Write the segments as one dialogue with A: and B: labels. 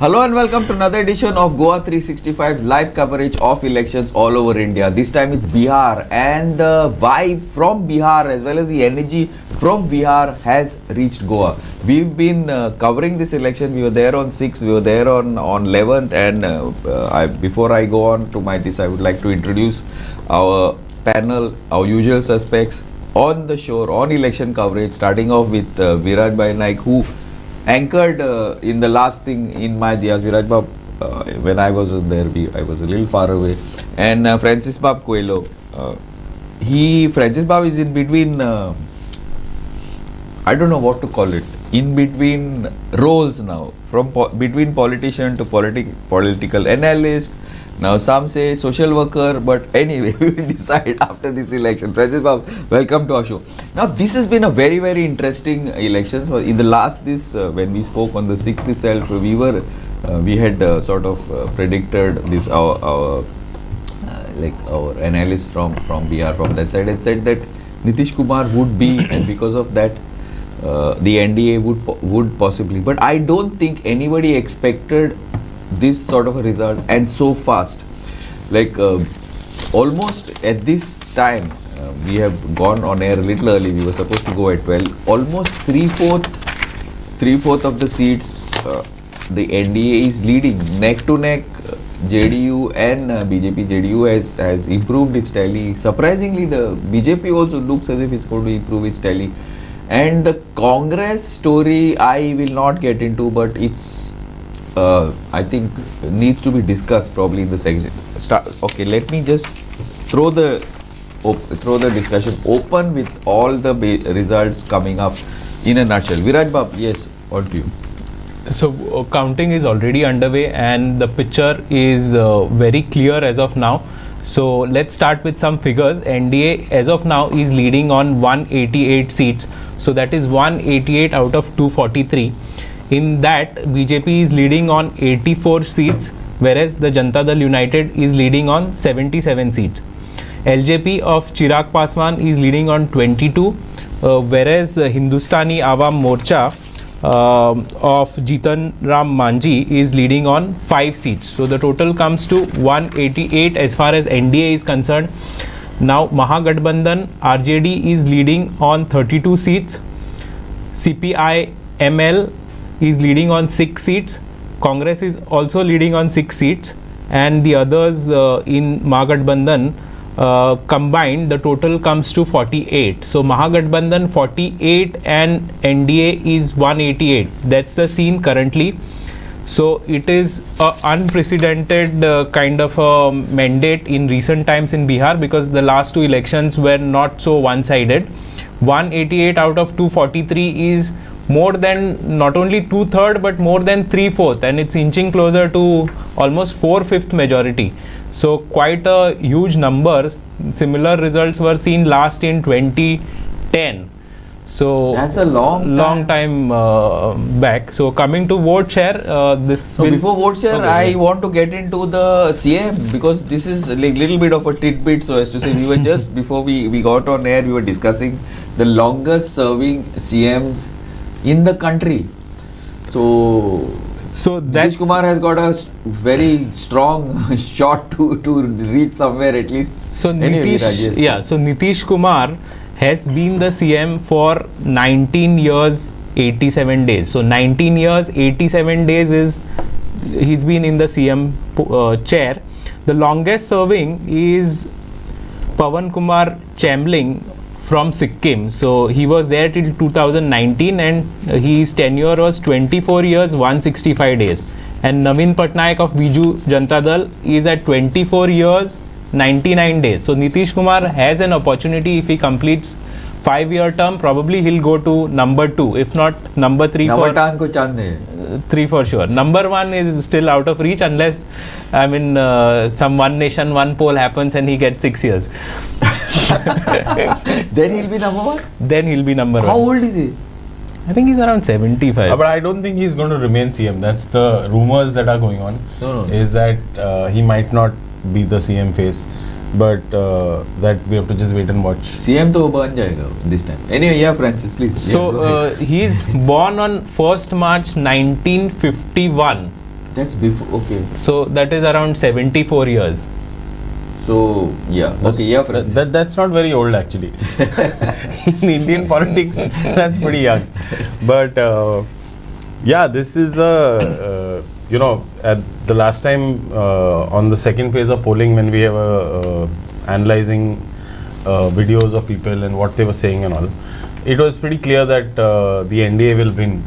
A: Hello and welcome to another edition of GOA365 live coverage of elections all over India. This time it's Bihar, and the vibe from Bihar as well as the energy from Bihar has reached Goa. We've been covering this election. We were there on 6th, we were there on 11th, and before I go on to this, I would like to introduce our panel, our usual suspects on the show on election coverage, starting off with Viraj Bhai Naik, who anchored in the last thing in my Diaz. Viraj Bab, when I was there, I was a little far away. And Francis Bab Coelho, Francis Bab is in between, I don't know what to call it, in between roles now, from between politician to political analyst. Now some say social worker, but anyway, we will decide after this election. Francis Bab, welcome to our show. Now this has been a very, very interesting election. So in the last when we spoke on the 6th itself, we had sort of predicted this, our analyst from Bihar, from that side had said that Nitish Kumar would be, and because of that, the NDA would possibly. But I don't think anybody expected this sort of a result and so fast. Almost at this time, we have gone on air a little early. We were supposed to go at 12. Almost three-fourth of the seats, the NDA is leading neck to neck. JDU and BJP. JDU has improved its tally. Surprisingly, the BJP also looks as if it's going to improve its tally. And the Congress story I will not get into, but it's I think needs to be discussed probably in the section. Okay, let me just throw the discussion open with all the results coming up in a nutshell. Viraj Bab, yes, on to you.
B: So counting is already underway and the picture is very clear as of now. So let's start with some figures. NDA as of now is leading on 188 seats. So that is 188 out of 243. In that, BJP is leading on 84 seats, whereas the Janata Dal United is leading on 77 seats. LJP of Chirag Paswan is leading on 22, whereas Hindustani Awam Morcha of Jitan Ram Manji is leading on 5 seats. So the total comes to 188 as far as NDA is concerned. Now Mahagathbandhan RJD is leading on 32 seats. CPI ML is leading on 6 seats. Congress is also leading on 6 seats, and the others in Mahagathbandhan combined, the total comes to 48. So Mahagathbandhan 48 and NDA is 188. That's the scene currently. So it is an unprecedented kind of a mandate in recent times in Bihar, because the last 2 elections were not so one-sided. 188 out of 243 is more than not only 2/3 but more than 3/4, and it's inching closer to almost 4/5 majority. So quite a huge number. Similar results were seen last in 2010. So
A: that's a long
B: time back. So coming to vote share,
A: before vote share, okay, I want to get into the CM, because this is like little bit of a tidbit, so as to say. We were just before we got on air, we were discussing the longest serving CMs in the country. So Nitish Kumar has got a very strong shot to reach somewhere at least.
B: So Nitish Kumar has been the CM for 19 years 87 days. So 19 years 87 days is he's been in the CM chair. The longest serving is Pawan Kumar Chamling from Sikkim. So he was there till 2019, and his tenure was 24 years 165 days. And Naveen Patnaik of Biju Janata Dal is at 24 years 99 days. So Nitish Kumar has an opportunity. If he completes 5-year term, probably he'll go to number 2, if not number 3. Three for sure. Number 1 is still out of reach, unless some one nation one poll happens and he gets 6 years.
A: Then he'll be number 1?
B: Then he'll be number 1.
A: How old is he?
B: I think he's around 75.
C: But I don't think he's going to remain CM. That's the rumors that are going on.
A: No.
C: Is that he might not be the CM face. But that we have to just wait and watch.
A: CM to ban jayega this time. Anyway, yeah, Francis, please.
B: So he's born on 1st March 1951.
A: That's before. Okay.
B: So that is around 74 years.
A: So yeah.
C: That's-
A: Okay. Yeah, friends.
C: That's not very old actually. In Indian politics, that's pretty young. But yeah, this is at the last time on the second phase of polling when we were analyzing videos of people and what they were saying and all, it was pretty clear that the NDA will win.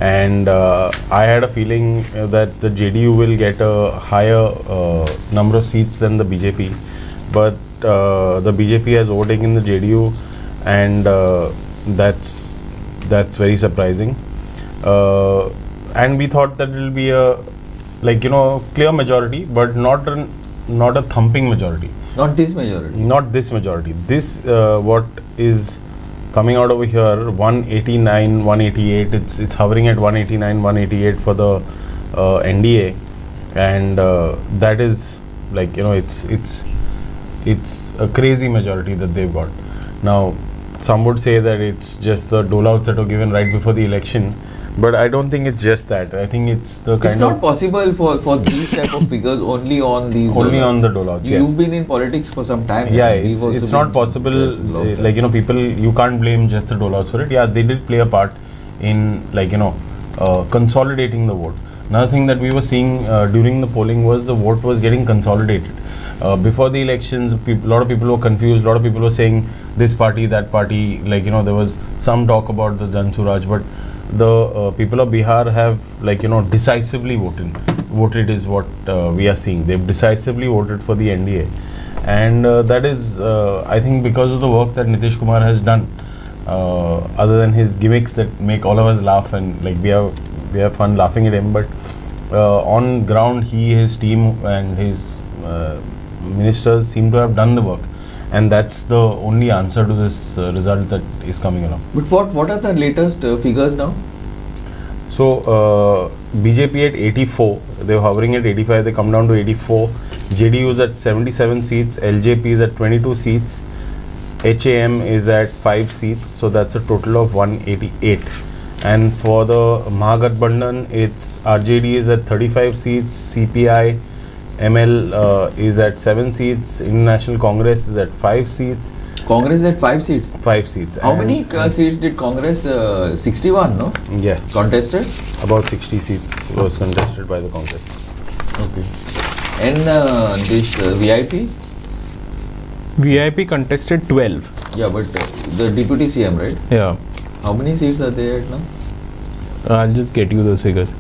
C: And I had a feeling that the JDU will get a higher number of seats than the BJP, but the BJP has overtaken the JDU, and that's very surprising. And we thought that it will be a clear majority, but not a thumping majority.
A: Not this majority.
C: Not this majority. This what is coming out over here, 189, 188. It's hovering at 189, 188 for the NDA, and that is it's a crazy majority that they've got. Now, some would say that it's just the dole-outs that were given right before the election, but I don't think it's just that. I think it's the kind
A: It's not possible for these type of figures only on these.
C: only on the dole-outs. Yes.
A: You've been in politics for some time.
C: Yeah,
A: We've also
C: it's
A: been
C: not possible.
A: there for a long time.
C: People, you can't blame just the dole-outs for it. Yeah, they did play a part in consolidating the vote. Another thing that we were seeing during the polling was the vote was getting consolidated. Before the elections, a lot of people were confused. A lot of people were saying this party, that party. There was some talk about the Jan Suraj, but the people of Bihar have decisively voted is what we are seeing. They've decisively voted for the NDA, and that is I think because of the work that Nitish Kumar has done. Other than his gimmicks that make all of us laugh and we have fun laughing at him, but on ground his team and his ministers seem to have done the work, and that's the only answer to this result that is coming along.
A: But what are the latest figures now?
C: So BJP at 84, they're hovering at 85, they come down to 84. JDU is at 77 seats, LJP is at 22 seats, HAM is at 5 seats, so that's a total of 188. And for the Mahagathbandhan, it's RJD is at 35 seats, CPI ML is at 7 seats, International Congress is at 5 seats.
A: Congress at 5 seats.
C: 5 seats.
A: How many seats did Congress? 61, no?
C: Yeah,
A: Contested?
C: about 60 seats was contested by the Congress.
A: Okay. And this VIP?
B: VIP contested 12.
A: Yeah, but the deputy CM, right?
B: Yeah.
A: How many seats are there right now?
B: I'll just get you those figures.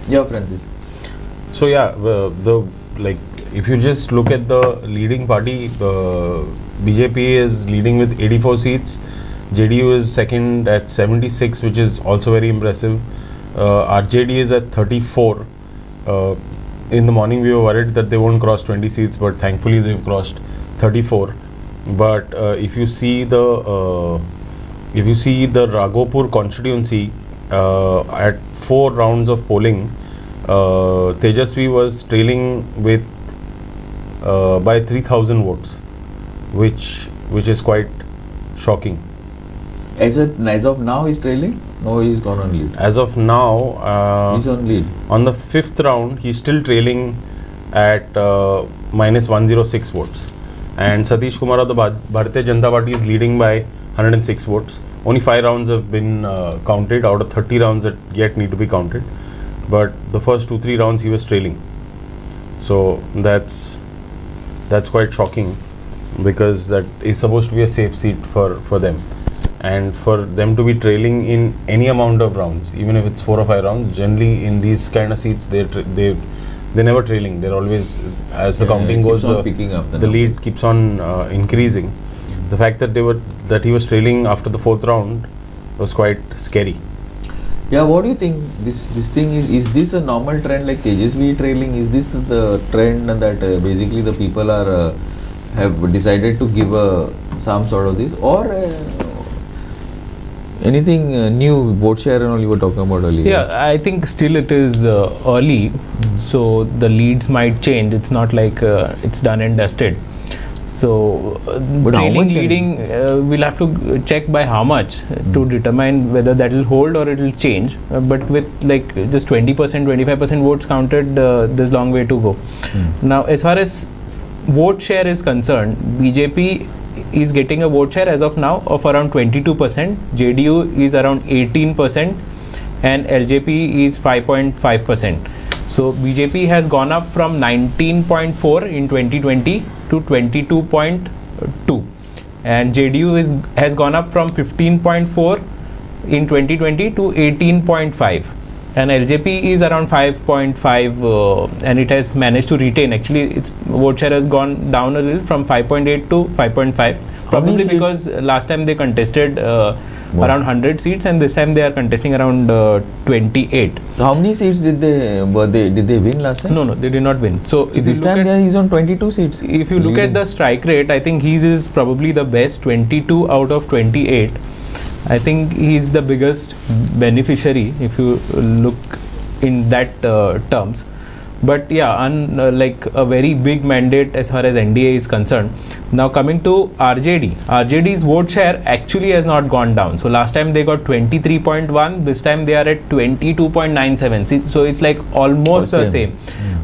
A: Yeah, Francis.
C: So yeah, if you just look at the leading party, BJP is leading with 84 seats. JDU is second at 76, which is also very impressive. RJD is at 34. In the morning, we were worried that they won't cross 20 seats, but thankfully they've crossed 34. But if you see the Raghopur constituency at 4 rounds of polling, Tejasvi was trailing with by 3,000 votes, which is quite shocking.
A: As of now, he's trailing? No, he's gone on lead.
C: As of now,
A: He's on lead.
C: on the 5th round, he's still trailing at minus 106 votes. And Satish Kumar of the Bharatiya Janata Party is leading by 106 votes. Only 5 rounds have been counted out of 30 rounds that yet need to be counted. But the first 2-3 rounds he was trailing. So that's quite shocking, because that is supposed to be a safe seat for them. And for them to be trailing in any amount of rounds, even if it's 4 or 5 rounds, generally in these kind of seats they're never trailing. They're always, as the counting goes,
A: picking up
C: the lead keeps on increasing. The fact that he was trailing after the 4th round was quite scary.
A: Yeah, what do you think? This thing is this a normal trend like Tejasvi trailing? Is this the trend that basically the people are have decided to give some sort of this, or anything new vote share and all you were talking about earlier?
B: Yeah, I think still it is early, so the leads might change. It's not like it's done and dusted. So
A: But how
B: trailing
A: much can it
B: leading, we'll have to check by how much to determine whether that will hold or it will change. But with like just 20%, 25% votes counted, there's long way to go. Now, as far as vote share is concerned, BJP is getting a vote share as of now of around 22%, JDU is around 18%, and LJP is 5.5%. So BJP has gone up from 19.4 in 2020 to 22.2, and JDU has gone up from 15.4 in 2020 to 18.5, and LJP is around 5.5, and it has managed to retain. Actually, its vote share has gone down a little from 5.8 to 5.5, probably because last time they contested around 100 seats, and this time they are contesting around 28.
A: How many seats did they win last time?
B: No, they did not win. So if
A: This
B: you look
A: time
B: at,
A: he's on 22 seats.
B: if you look at the strike rate, I think his is probably the best, 22 out of 28. I think he's the biggest beneficiary if you look in that terms. But yeah, like a very big mandate as far as NDA is concerned. Now coming to RJD, RJD's vote share actually has not gone down. So last time they got 23.1, this time they are at 22.97. So it's like almost the same.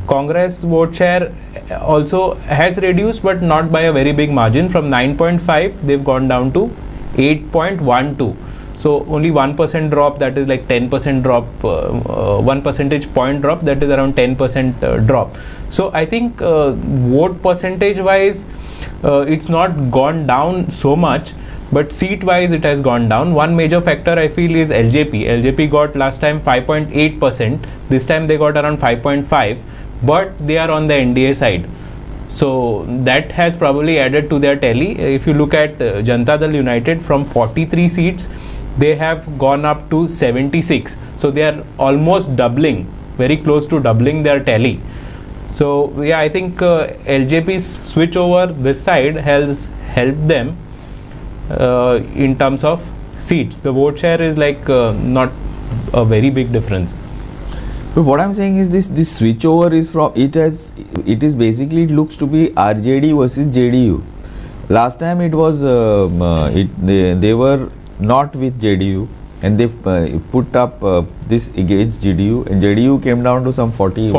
B: Congress vote share also has reduced, but not by a very big margin. From 9.5 they've gone down to 8.12. So only 1% drop, that is like 10% drop, 1 percentage point drop, that is around 10% drop. So I think vote percentage wise, it's not gone down so much, but seat wise it has gone down. One major factor I feel is LJP. LJP got last time 5.8%, this time they got around 5.5, but they are on the NDA side. So that has probably added to their tally. If you look at Janata Dal United, from 43 seats, they have gone up to 76. So they are almost doubling, very close to doubling their tally. So yeah, I think LJP's switch over this side has helped them in terms of seats. The vote share is like not a very big difference.
A: But what I'm saying is this switchover is from it is basically, it looks to be RJD versus JDU. Last time it was they were not with JDU, and they put up this against JDU, and JDU came down to some 43,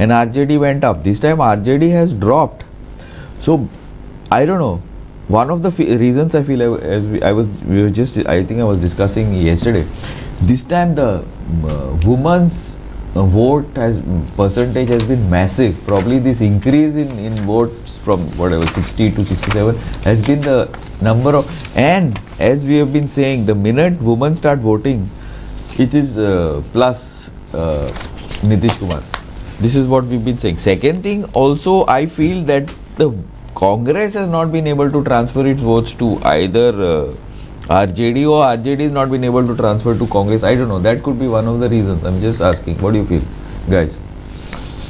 A: and RJD went up. This time RJD has dropped. So I don't know. One of the reasons I feel, I was discussing yesterday, this time the women's vote percentage has been massive. Probably this increase in votes from whatever 60 to 67 has been the number of, and as we have been saying, the minute women start voting, it is plus Nitish Kumar. This is what we've been saying. Second thing, also I feel that the Congress has not been able to transfer its votes to either RJD, or RJD has not been able to transfer to Congress. I don't know. That could be one of the reasons. I'm just asking. What do you feel, guys?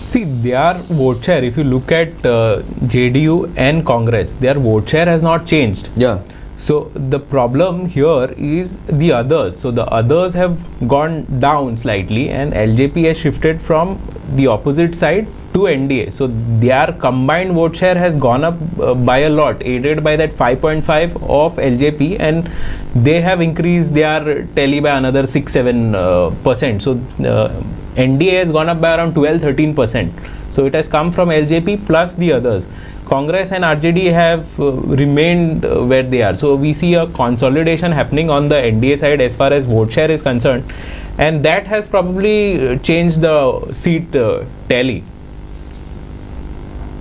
B: See, their vote share, if you look at JDU and Congress, their vote share has not changed.
A: Yeah.
B: So the problem here is the others. So the others have gone down slightly, and LJP has shifted from the opposite side to NDA. So their combined vote share has gone up by a lot, aided by that 5.5 of LJP, and they have increased their tally by another 6-7%. So NDA has gone up by around 12-13%. So it has come from LJP plus the others. Congress and RJD have remained where they are. So we see a consolidation happening on the NDA side as far as vote share is concerned, and that has probably changed the seat tally.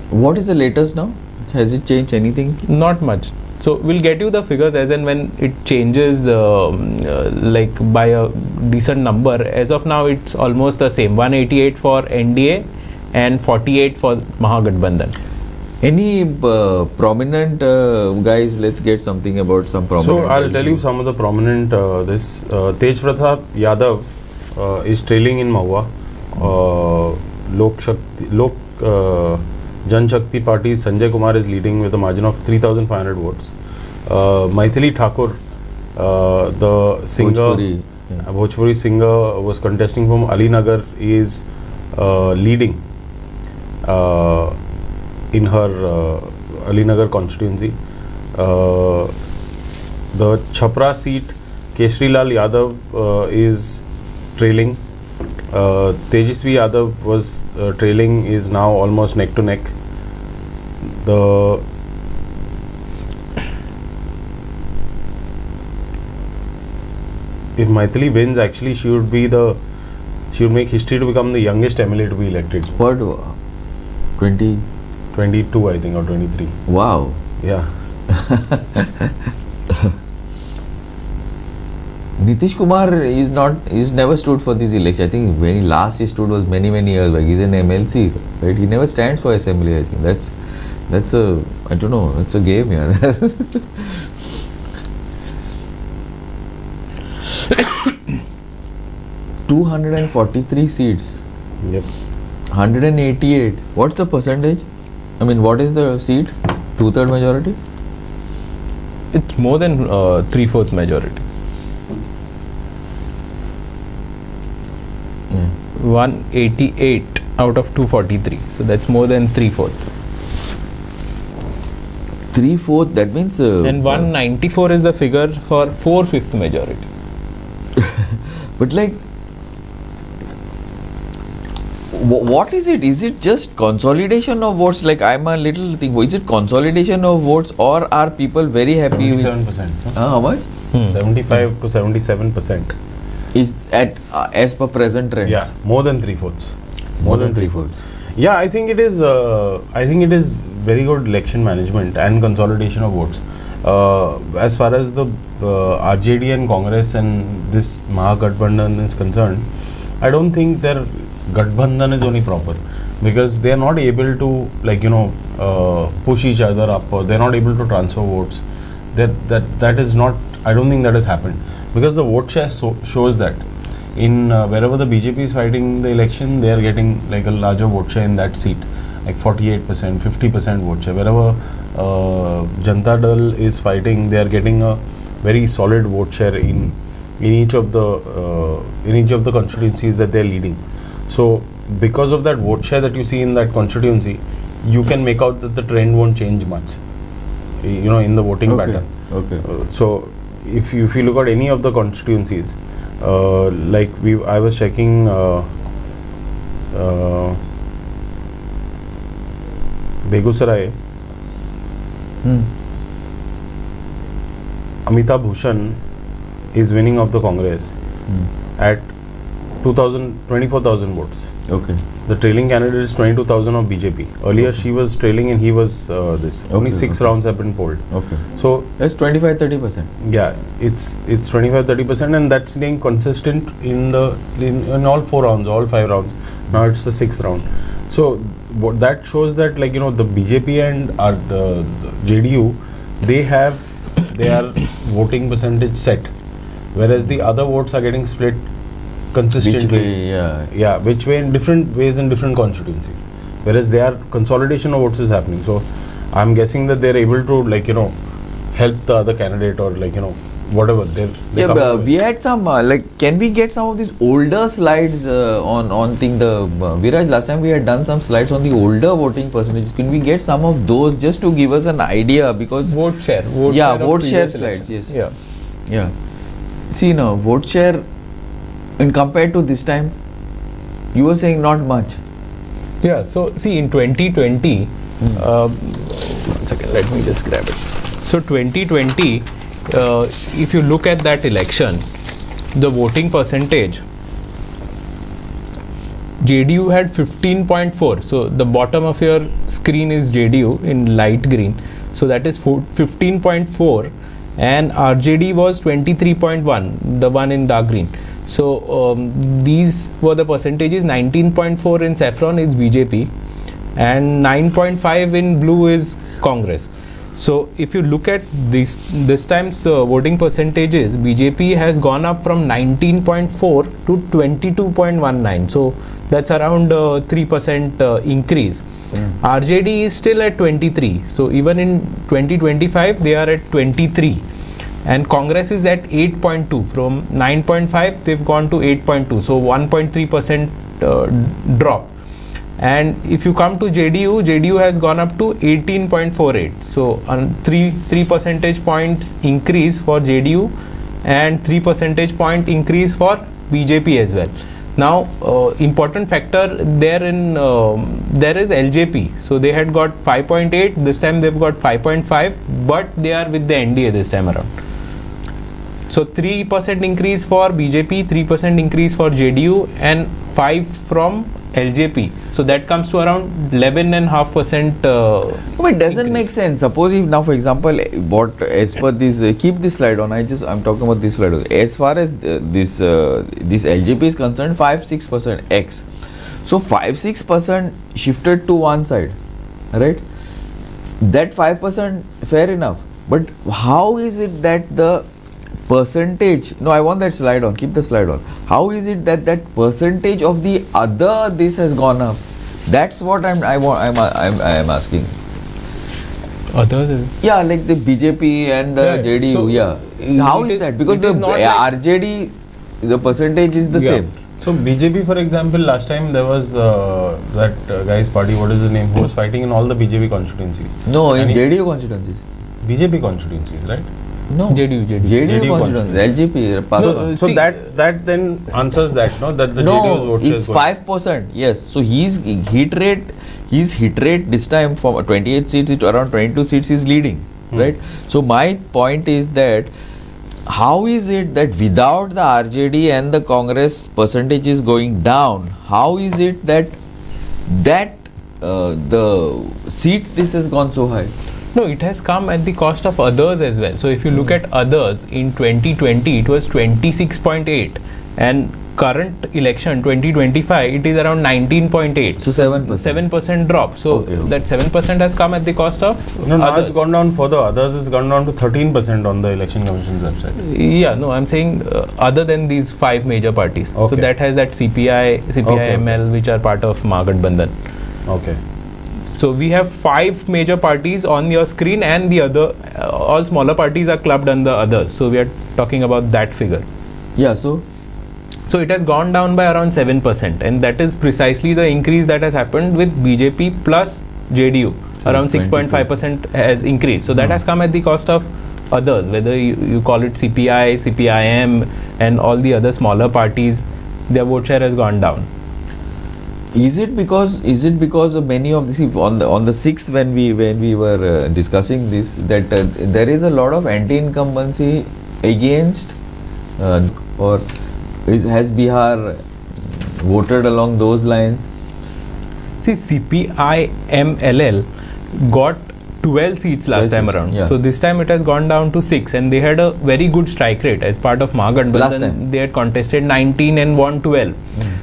A: What is the latest now? Has it changed anything?
B: Not much. So we'll get you the figures as and when it changes like by a decent number. As of now, it's almost the same, 188 for NDA and 48 for Mahagathbandhan.
A: Any prominent guys? Let's get something about some prominent.
C: So I'll
A: guys.
C: tell you some of the prominent Tej Pratap Yadav is trailing in Mahua. Jan Shakti Party's Sanjay Kumar is leading with a margin of 3,500 votes. Maithili Thakur, the singer, Bhojpuri singer, was contesting from Alinagar, is leading in her Alinagar constituency. The Chhapra seat, Keshrilal Yadav is trailing. Tejasvi Yadav was trailing, is now almost neck to neck. If Maithili wins, actually she would make history to become the youngest MLA to be elected.
A: What? 20?
C: 22, I think, or 23.
A: Wow.
C: Yeah.
A: Nitish Kumar he's never stood for this election. I think when he last he stood was many years back. He's an MLC, right? He never stands for assembly. I think that's a, I don't know, that's a game, yeah. 243 seats.
C: Yep.
A: 188. What's the percentage? I mean, what is the seat? 2/3 majority?
B: It's more than 3/4 majority. 188 out of 243. So that's more than 3/4.
A: 3/4. That means.
B: And 194 is the figure for 4/5 majority.
A: But like, what is it? Is it just consolidation of votes? Like, I'm a little thing. Is it consolidation of votes, or are people very happy with
C: 77%.
A: how much?
C: 75 to 77%.
A: Is at as per present trends?
C: Yeah, more than 3/4.
A: More than 3/4.
C: Yeah, I think it is. I think it is very good election management and consolidation of votes. As far as the RJD and Congress and this Mahagathbandhan is concerned, I don't think their Gathbandhan is only proper, because they are not able to, like, push each other up, or they are not able to transfer votes. That is not. I don't think that has happened, because the vote share shows that in wherever the BJP is fighting the election, they are getting like a larger vote share in that seat, like 48%, 50% vote share. Wherever Janata Dal is fighting, they are getting a very solid vote share in each of the constituencies that they are leading. So because of that vote share that you see in that constituency, you can make out that the trend won't change much, in the voting pattern.
A: Okay.
C: So if you look at any of the constituencies, like I was checking Begusarai, Amitabh Bhushan is winning of the Congress at 24,000 votes.
A: Okay.
C: The trailing candidate is 22,000 of BJP. Earlier she was trailing and he was this. Only 6 rounds have been polled.
A: Okay.
C: So
A: That's 25-30%.
C: yeah, it's 25-30%, and that's staying consistent in all 4 rounds, all 5 rounds. Now it's the 6th round. So what that shows that, like, the BJP and the JDU, they are voting percentage set, whereas the other votes are getting split consistently.
A: Which way? Yeah.
C: Which way, in different ways in different constituencies, whereas their consolidation of votes is happening. So I'm guessing that they're able to, like, help the other candidate, or, like, whatever
A: We had some can we get some of these older slides on thing the Viraj, last time we had done some slides on the older voting percentage. Can we get some of those just to give us an idea? Because
B: Vote share.
A: vote share slides.
B: elections.
A: Yes. Yeah. See now, vote share, and compared to this time, you were saying not much.
B: Yeah, so see, in 2020, one second, let me just grab it. So 2020, if you look at that election, the voting percentage, JDU had 15.4. So the bottom of your screen is JDU in light green. So that is 15.4, and RJD was 23.1, the one in dark green. So these were the percentages. 19.4 in saffron is BJP, and 9.5 in blue is Congress. So if you look at this time's voting percentages, BJP has gone up from 19.4 to 22.19. So that's around 3% increase. RJD is still at 23. So even in 2025, they are at 23. And Congress is at 8.2. From 9.5, they've gone to 8.2. So 1.3% drop. And if you come to JDU has gone up to 18.48. So, 3 percentage points increase for JDU and 3 percentage point increase for BJP as well. Now, important factor there is LJP. So they had got 5.8. This time they've got 5.5, but they are with the NDA this time around. So 3% increase for BJP, 3% increase for JDU, and 5 from LJP. So that comes to around 11.5%.
A: But it doesn't make sense. Suppose if now, for example, what as per this, keep this slide on. I'm talking about this slide. As far as this LJP is concerned, 5-6% X. So 5-6% shifted to one side, right? That 5% fair enough. But how is it that the percentage, no, I want that slide on, keep the slide on. How is it that that percentage of the other this has gone up? That's what I'm asking.
B: Others?
A: Yeah, like the BJP and the JDU,
B: so
A: how is that? Because the RJD, the percentage is the same.
C: So BJP, for example, last time there was that guy's party, what is his name, who was fighting in all the BJP constituencies.
A: No, it's JDU constituencies.
C: BJP constituencies, right?
A: No,
B: JDU
A: constituencies, LGP.
C: No, so that then answers that, no? That the JDU's vote share
A: it's 5%. Yes, so his hit rate this time from 28 seats to around 22 seats is leading, right? So my point is that how is it that without the RJD and the Congress percentage is going down, how is it that the seat this has gone so high?
B: No, it has come at the cost of others as well. So if you look at others in 2020, it was 26.8, and current election 2025, it is around 19.8.
A: So 7%.
B: 7% drop. So that 7% has come at the cost of
C: now
B: others.
C: it's gone down further. Others has gone down to 13% on the Election Commission's website.
B: Yeah, no, I'm saying other than these 5 major parties. So that has that CPI, ML, which are part of Mahagathbandhan.
C: Okay.
B: So we have 5 major parties on your screen, and the other all smaller parties are clubbed under others. So we are talking about that figure.
A: Yeah, so
B: it has gone down by around 7%, and that is precisely the increase that has happened with BJP plus JDU. Around 6.5% has increased. So that has come at the cost of others, whether you call it CPI, CPIM, and all the other smaller parties, their vote share has gone down.
A: Is it because of many of the on the 6th when we were discussing this, that there is a lot of anti-incumbency against or has Bihar voted along those lines?
B: See, CPIMLL got 12 seats last time around.
A: Yeah.
B: So this time it has gone down to 6, and they had a very good strike rate as part of Mahagathbandhan. They had contested 19 and won 12.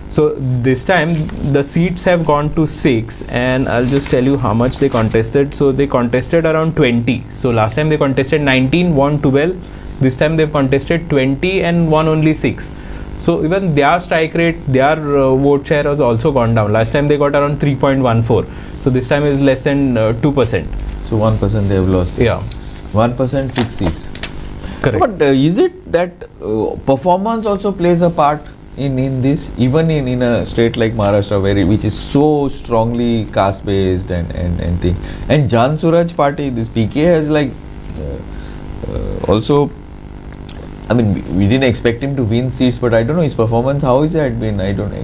B: So this time the seats have gone to 6, and I'll just tell you how much they contested. So they contested around 20. So last time they contested 19, won 12. This time they've contested 20 and won only 6. So even their strike rate, their vote share has also gone down. Last time they got around 3.14. So this time is less than 2%.
A: So 1% they have lost.
B: Yeah.
A: 1%, 6 seats.
B: Correct.
A: But is it that performance also plays a part in this, even in a state like Maharashtra, which is so strongly caste based and thing, and Jan Suraj party, this PK has like also, I mean, we didn't expect him to win seats, but I don't know his performance. How is it been? I don't know.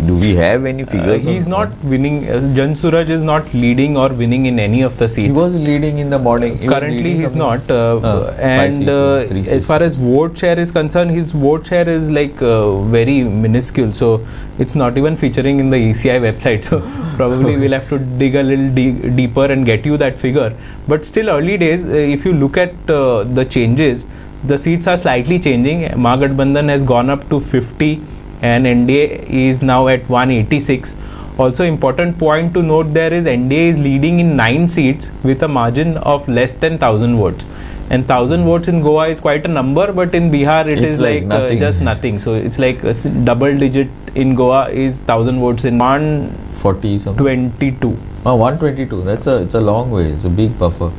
A: Do we have any figures?
B: He's not winning. Jan Suraj is not leading or winning in any of the seats.
A: He was leading in the morning.
B: Currently, he's not. And as far as vote share is concerned, his vote share is like very minuscule. So it's not even featuring in the ECI website. So probably we'll have to dig a little deeper and get you that figure. But still, early days. If you look at the changes, the seats are slightly changing. Mahagathbandhan has gone up to 50 and NDA is now at 186. Also, important point to note there is NDA is leading in 9 seats with a margin of less than 1000 votes. And 1000 votes in Goa is quite a number, but in Bihar it is like nothing. Just nothing. So it's like a double digit in Goa is 1000 votes in
A: 140 something.
B: 22.
A: 122. It's a long way. It's a big buffer.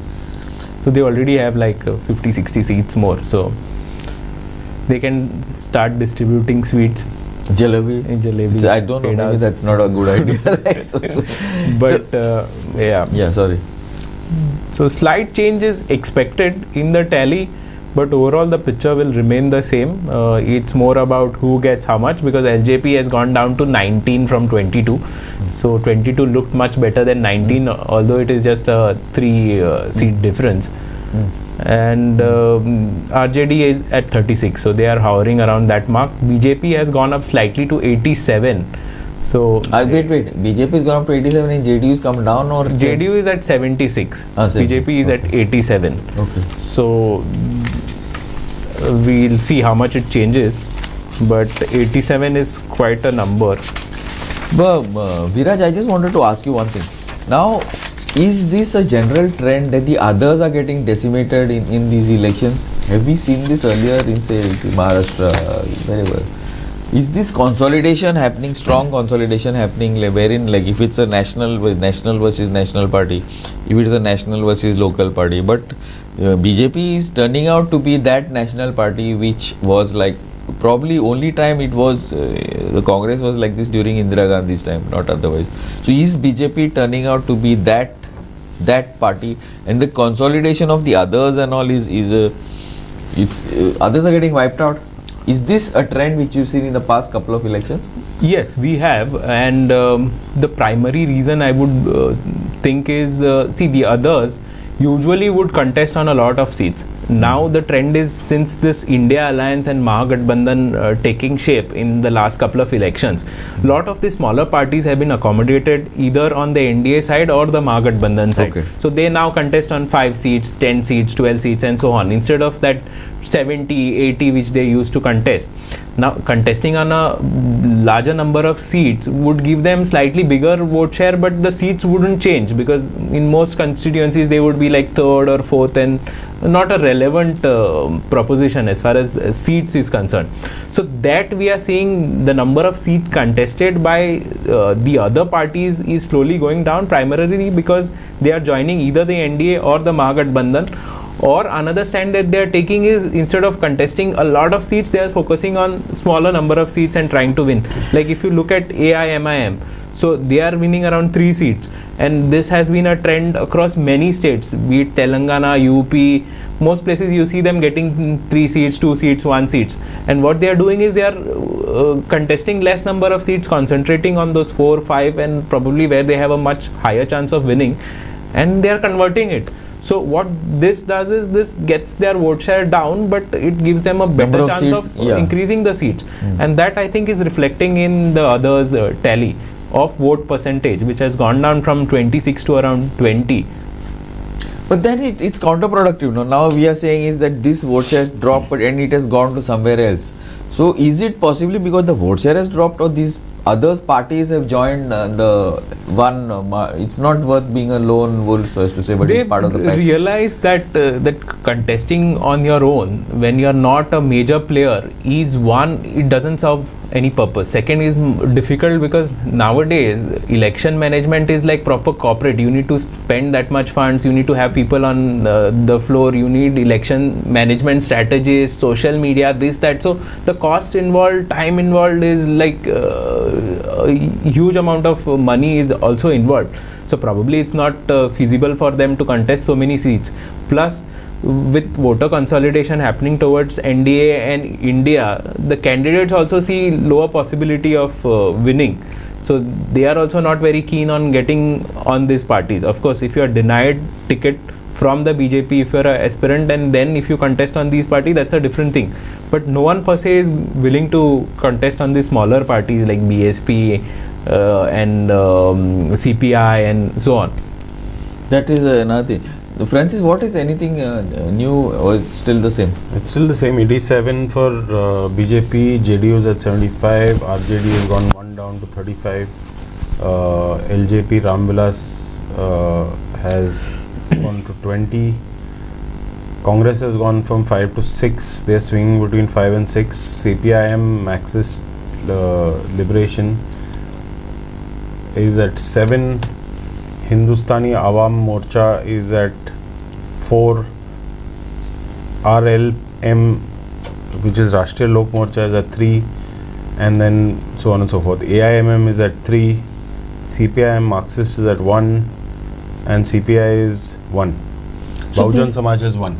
B: So they already have like 50-60 seats more, so they can start distributing sweets.
A: Jalebi.
B: Jalebi.
A: So I don't know. Maybe
B: pedas.
A: that's not a good idea. Like,
B: But yeah.
A: yeah. Sorry.
B: So slight change is expected in the tally, but overall the picture will remain the same. It's more about who gets how much, because LJP has gone down to 19 from 22. So 22 looked much better than 19, although it is just a 3 seat difference. And RJD is at 36, so they are hovering around that mark. BJP has gone up slightly to 87. So
A: Wait. BJP is gone up to 87 and JDU is come down, or
B: JDU is at 76. BJP is at 87.
A: Okay.
B: So we'll see how much it changes, but 87 is quite a number.
A: But Viraj, I just wanted to ask you one thing. Now, is this a general trend that the others are getting decimated in these elections? Have we seen this earlier in, say, Maharashtra, wherever? Is this consolidation happening, strong consolidation happening, wherein, like, if it's a national versus national party, if it is a national versus local party, but BJP is turning out to be that national party which was like, probably only time it was, the Congress was like this during Indira Gandhi's time, not otherwise. So is BJP turning out to be that party, and the consolidation of the others and all others are getting wiped out? Is this a trend which you've seen in the past couple of elections?
B: Yes, we have, and the primary reason I would think is, see, the others usually would contest on a lot of seats. Now the trend is, since this India Alliance and Mahagathbandhan taking shape in the last couple of elections, lot of the smaller parties have been accommodated either on the NDA side or the Mahagathbandhan side.
A: Okay.
B: So they now contest on 5 seats, 10 seats, 12 seats and so on, instead of that 70, 80 which they used to contest. Now contesting on a larger number of seats would give them slightly bigger vote share, but the seats wouldn't change, because in most constituencies they would be like 3rd or 4th and not a relevant proposition as far as seats is concerned. So that we are seeing the number of seats contested by the other parties is slowly going down, primarily because they are joining either the NDA or the Mahagathbandhan. Or another stand that they are taking is, instead of contesting a lot of seats, they are focusing on smaller number of seats and trying to win. Like if you look at AIMIM, so they are winning around 3 seats, and this has been a trend across many states, be it Telangana, UP, most places you see them getting 3 seats, 2 seats, 1 seats. And what they are doing is they are contesting less number of seats, concentrating on those 4, 5 and probably where they have a much higher chance of winning, and they are converting it. So what this does is, this gets their vote share down, but it gives them a better chance of increasing the seats. And that I think is reflecting in the others tally of vote percentage, which has gone down from 26 to around 20.
A: But then it's counterproductive. Now we are saying is that this vote share has dropped, but and it has gone to somewhere else. So is it possibly because the vote share has dropped, or these others parties have joined the one? It's not worth being a lone wolf, so as to say, but it's part of the pack.
B: They realize that that contesting on your own when you're not a major player is, one, it doesn't serve any purpose. Second is difficult, because nowadays election management is like proper corporate. You need to spend that much funds, you need to have people on the floor, you need election management strategies, social media, this, that. So the cost involved, time involved is like a huge amount of money is also involved. So probably it's not feasible for them to contest so many seats. Plus, with voter consolidation happening towards NDA and India, the candidates also see lower possibility of winning. So they are also not very keen on getting on these parties. Of course, if you are denied ticket from the BJP, if you are an aspirant, and then if you contest on these parties, that's a different thing. But no one per se is willing to contest on the smaller parties like BSP and CPI and so on.
A: That is another thing. Francis, what is anything new, or it's still the same?
C: It's still the same. 87 for BJP, JDU is at 75, RJD has gone 1 down to 35, LJP Ramvilas has gone to 20, Congress has gone from 5 to 6, they're swinging between 5 and 6, CPIM, Marxist Liberation is at 7, Hindustani Awam Morcha is at 4, RLM, which is Rashtriya Lok Morcha, is at 3, and then so on and so forth. AIMM is at 3, CPIM Marxist is at 1, and CPI is 1.
A: So
C: Bahujan
A: this-
C: Samaj is 1.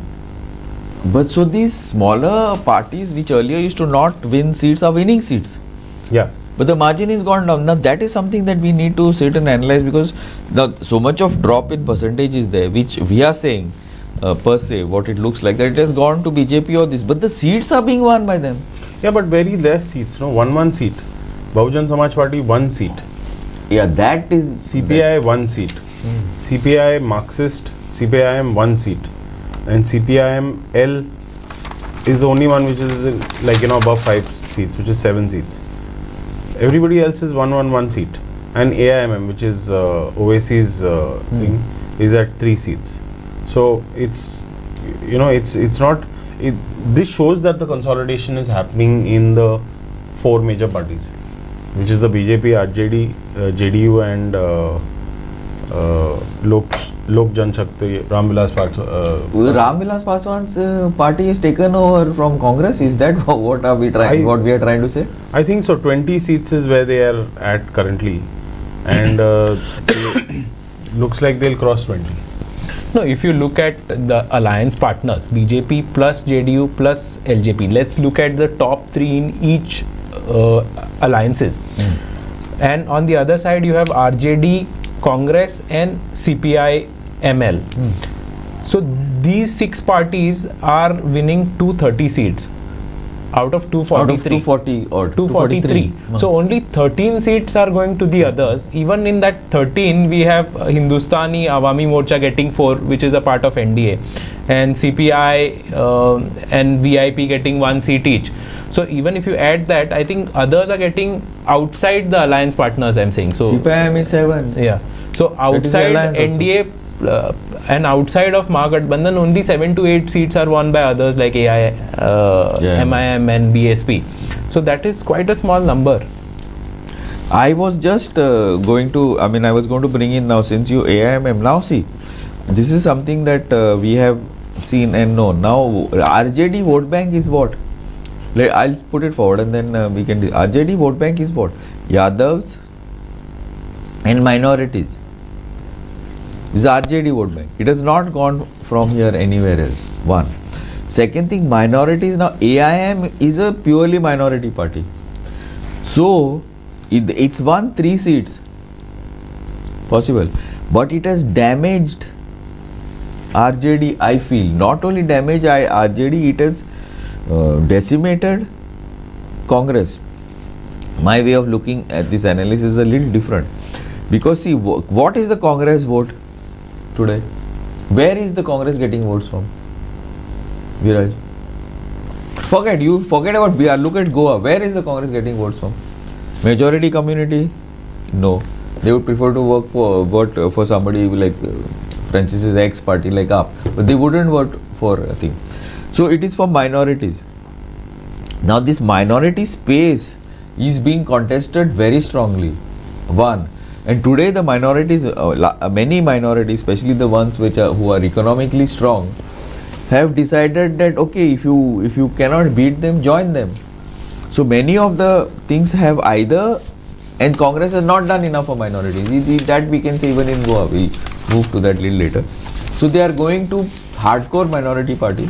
A: But so these smaller parties which earlier used to not win seats are winning seats.
C: Yeah.
A: But the margin is gone down. Now that is something that we need to sit and analyze, because so much of drop in percentage is there, which we are saying per se what it looks like, that it has gone to BJP or this, but the seats are being won by them.
C: Yeah, but very less seats, no? 1 seat. Bahujan Samaj Party 1 seat.
A: Yeah, that is
C: CPI 1 seat. CPI Marxist, CPIM 1 seat. And CPIM L is the only one which is above 5 seats, which is 7 seats. Everybody else is 1 seat. And AIMM, which is OAC's thing, is at 3 seats. So it's not. This shows that the consolidation is happening in the 4 major parties, which is the BJP, RJD, JDU, and Lok Janshakti, Ramvilas
A: Ramvilas Paswan's party is taken over from Congress. Is that what are we trying? What we are trying to say?
C: I think so. 20 seats is where they are at currently, and looks like they'll cross 20.
B: No, if you look at the alliance partners, BJP plus JDU plus LJP, let's look at the top 3 in each alliances. And on the other side, you have RJD, Congress, and CPI ML. So these 6 parties are winning 230 seats out of 243.
A: Out of 240 or
B: 243. So only 13 seats are going to the others. Even in that 13, we have Hindustani Awami Morcha getting 4, which is a part of NDA, and CPI and VIP getting 1 seat each. So even if you add that, I think others are getting outside the alliance partners, I'm saying. So
A: CPIM is 7.
B: yeah. So outside NDA and outside of Mahagathbandhan, only 7 to 8 seats are won by others like AI, MIM and BSP. So that is quite a small number.
A: I was just I was going to bring in now, since you AIMM. Now see, this is something that we have seen and known. Now RJD vote bank is what? I'll put it forward and then we can. RJD vote bank is what? Yadavs and minorities. This is RJD vote bank. It has not gone from here anywhere else. One. Second thing, minorities. Now AIM is a purely minority party. So it's won 3 seats. Possible. But it has damaged RJD, I feel. Not only damaged RJD, it has decimated Congress. My way of looking at this analysis is a little different. Because see, what is the Congress vote today? Where is the Congress getting votes from? Viraj. Forget about Bihar. Look at Goa. Where is the Congress getting votes from? Majority community? No. They would prefer to vote for somebody like Francis's ex party like UP. But they wouldn't vote for a thing. So it is for minorities. Now this minority space is being contested very strongly. One. And today the minorities, many minorities, especially the ones who are economically strong, have decided that okay, if you cannot beat them, join them. So many of the things have either, and Congress has not done enough for minorities. That we can say even in Goa. We move to that little later. So they are going to hardcore minority party,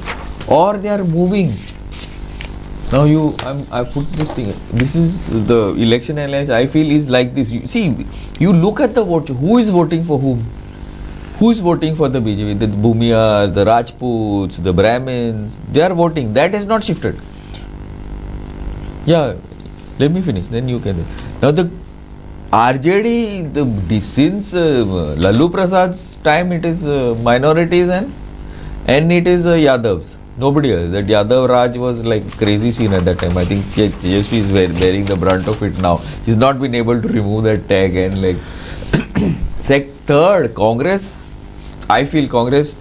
A: or they are moving. Now I put this thing. This is the election analysis. I feel is like this. You look at the vote. Who is voting for whom? Who is voting for the BJP? The Bhumiyar, the Rajputs, the Brahmins. They are voting. That is not shifted. Yeah, let me finish. Then you can. Now the RJD, since Lalu Prasad's time, it is minorities and it is Yadavs. Nobody else. That Yadav Raj was like crazy scene at that time. I think Tejasvi is bearing the brunt of it now. He's not been able to remove that tag and like. Third, Congress. I feel Congress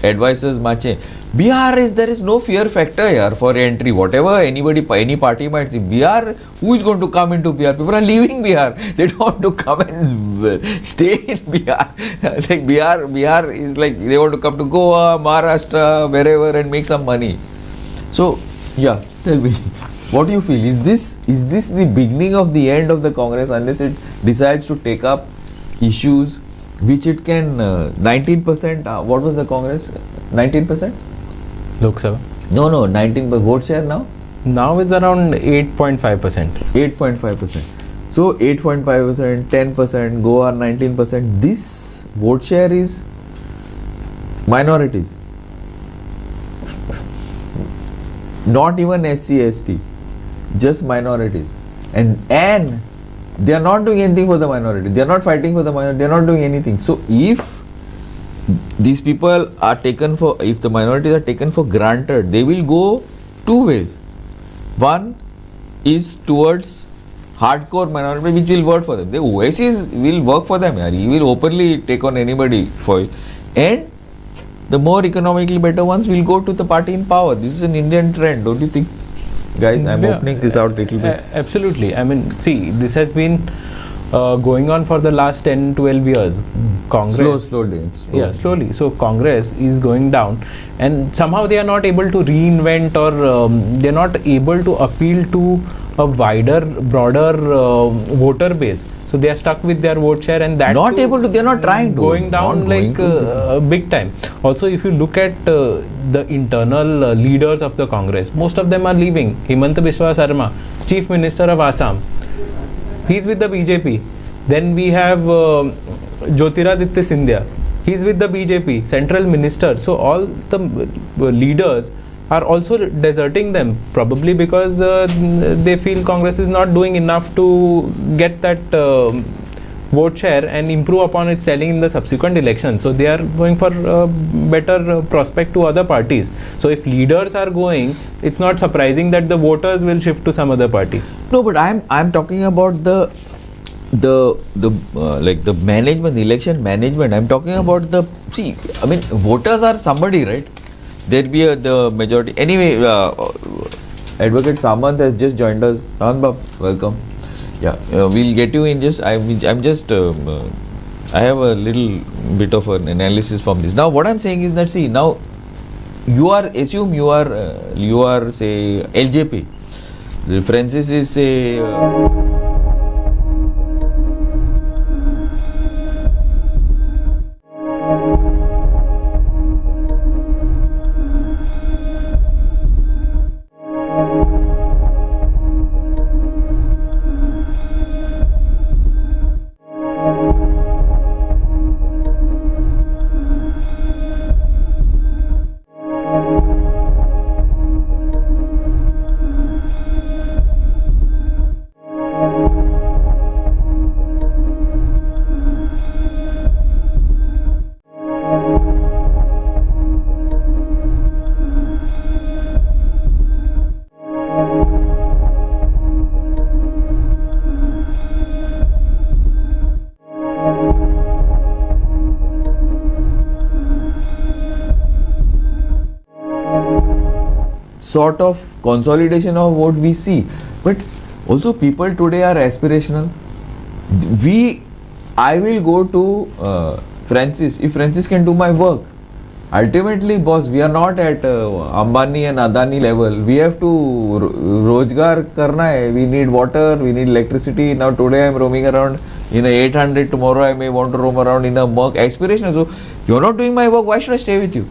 A: advises Mache. Bihar there is no fear factor here for entry. Whatever any party might say, Bihar, who is going to come into Bihar? People are leaving Bihar. They don't want to come and stay in Bihar. Like Bihar is like they want to come to Goa, Maharashtra, wherever and make some money. So, yeah, tell me. What do you feel? Is this the beginning of the end of the Congress unless it decides to take up issues which it can 19%? What was the Congress? 19%?
B: Lok Sabha.
A: No, 19%. Vote share now?
B: Now it's around 8.5%.
A: 8.5%. So 8.5%, 10%, Goa 19%. This vote share is minorities. Not even SC, ST, just minorities. And they are not doing anything for the minority. They are not fighting for the minority. They are not doing anything. So if these people are taken for, if the minorities are taken for granted, they will go two ways. One is towards hardcore minority which will work for them. The OICs will work for them. He will openly take on anybody for it. And the more economically better ones will go to the party in power. This is an Indian trend, don't you think? Guys, I'm opening this out a little bit.
B: Absolutely. I mean, see, this has been going on for the last 10-12 years. Congress.
A: Slowly.
B: Yeah, slowly. So Congress is going down, and somehow they are not able to reinvent, or they are not able to appeal to a wider, broader voter base. So they are stuck with their vote share, and that
A: Not able to, they are not trying to.
B: going down like big time. Also, if you look at the internal leaders of the Congress, most of them are leaving. Himanta Biswa Sarma, Chief Minister of Assam, he's with the BJP. Then we have Jyotiraditya Scindia, he's with the BJP, Central Minister. So all the leaders are also deserting them, probably because they feel Congress is not doing enough to get that vote share and improve upon its standing in the subsequent election. So they are going for a better prospect to other parties. So if leaders are going, it's not surprising that the voters will shift to some other party.
A: No, but I'm talking about the like the management, the election management. I'm talking about the, see, I mean, voters are somebody, right? There be the majority. Anyway, Advocate Samant has just joined us. Samant Bab, welcome. Yeah, we'll get you in just, I'm just, I have a little bit of an analysis from this. Now, what I'm saying is that, see, now, assume you are, say, LJP. Francis is, say, sort of consolidation of what we see. But also people today are aspirational. I will go to Francis if Francis can do my work. Ultimately, boss, we are not at Ambani and Adani level. We have to Rojgar karna hai. We need water, we need electricity. Now today I am roaming around in a 800. Tomorrow I may want to roam around in a Merc. Aspirational. So you are not doing my work. Why should I stay with you?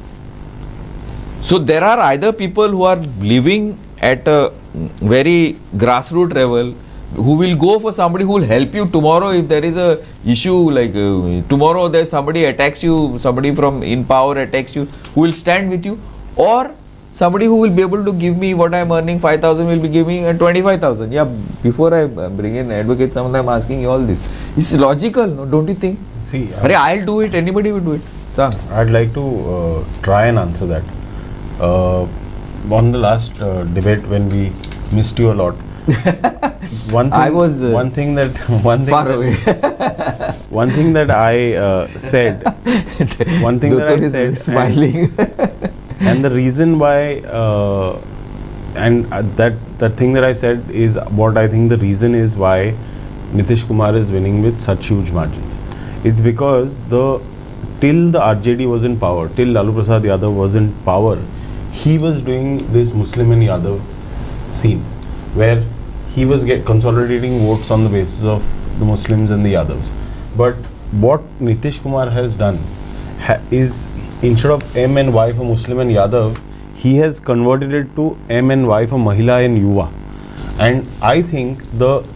A: So there are either people who are living at a very grassroots level, who will go for somebody who will help you tomorrow if there is a issue, like tomorrow there's somebody attacks you, somebody from in power attacks you, who will stand with you, or somebody who will be able to give me what I'm earning, 5,000 will be giving 25,000. Yeah, before I bring in Advocate, some of them asking you all this. It's logical, no? Don't you think?
C: See,
A: I'll do it, anybody will do it. Sang.
C: I'd like to try and answer that. On the last debate when we missed you a lot, one thing that I said,
A: smiling,
C: and the reason why, that thing that I said is what I think the reason is why Nitish Kumar is winning with such huge margins. It's because till the RJD was in power, till Lalu Prasad Yadav was in power, he was doing this Muslim and Yadav scene. where he was consolidating votes on the basis of the Muslims and the Yadavs. But what Nitish Kumar has done is, instead of M and Y for Muslim and Yadav, he has converted it to M and Y for Mahila and Yuva. And I think the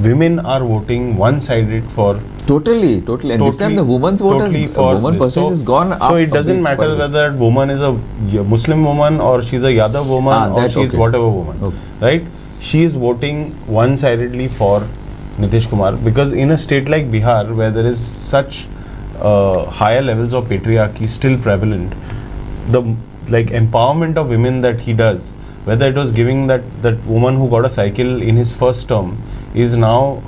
C: women are voting one-sided for.
A: Totally. And this time the woman's vote woman percentage is gone up.
C: So it doesn't matter whether that woman is a Muslim woman or she's a Yadav woman or she's whatever woman, right? She is voting one-sidedly for Nitish Kumar, because in a state like Bihar, where there is such higher levels of patriarchy still prevalent, the empowerment of women that he does, whether it was giving that woman who got a cycle in his first term is now